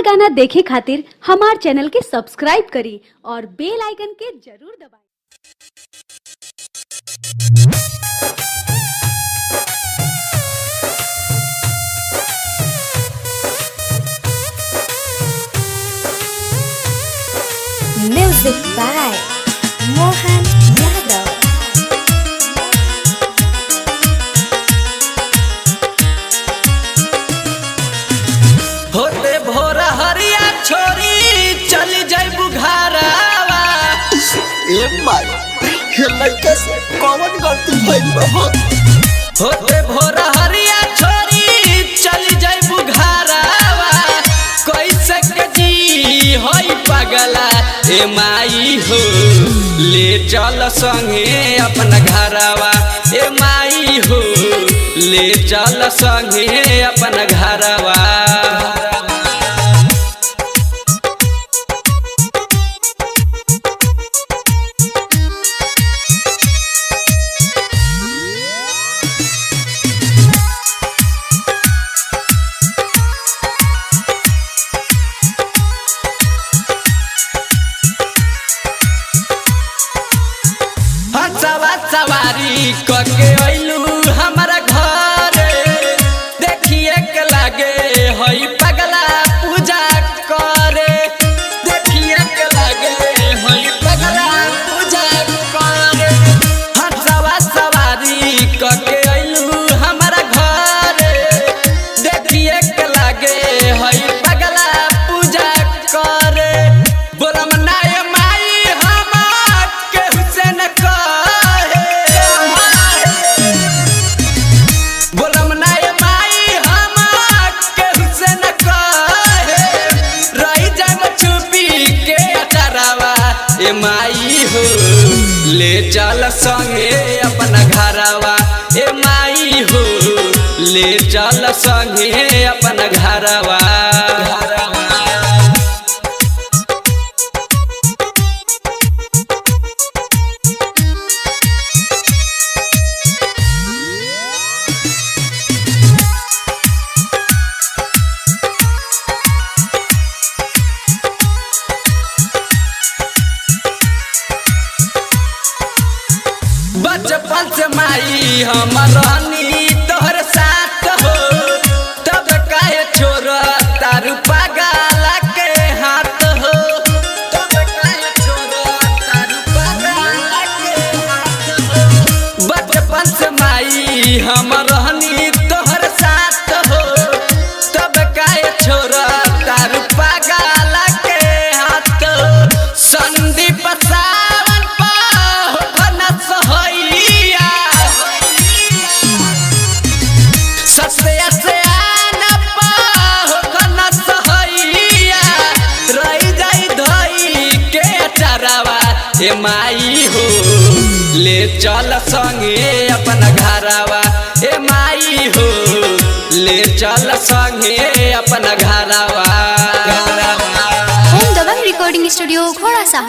गाना देखे खातिर हमार चैनल के सब्सक्राइब करी और बेल आइकन के जरूर दबाएं। Music by Mohan Yadav। होते भोर हरिया छोरी चली जाइबू घरवा। ए माई हे लड़का से कौन गलती भइल बा? होते भोर हरिया छोरी चली जाइबू घरवा। कैसे के जी होई पगला ए माई हो, ले चल संगे अपना घरवा। ए माई हो, ले चल संगे अपना घरवा। सवारी करके अइलू हमारा घर, देखिए के लागे हई पगला पूजा करे। देखिए के लागे हई पगला पूजा करे। हंसवा सवारी करके अइलू हमारा घर, देखिए के लागे हई पगला पूजा करे। बोलम ना ए माई हम के हुसैन ए माई हो, ले चल संगे अपना घरवा। ए माई हो, ले चल संगे अपना घरवा। बचपन से माई हम रहनी तोहर साथ हो, तब काहे छोड़ तारू पगला के हाथ हो। तब काहे छोड़ तारू पगला के हाथ हो। बचपन से माई हम रहनी तोहर साथ हो, तब काहे छोड़ तारू पगला के हाथ हो। संदीप ए माई हो, ले चल संगे अपना घरवा। ए माई हो, ले चल संगे अपना घरवा। होम दबंग रिकॉर्डिंग स्टूडियो घोड़ा सा।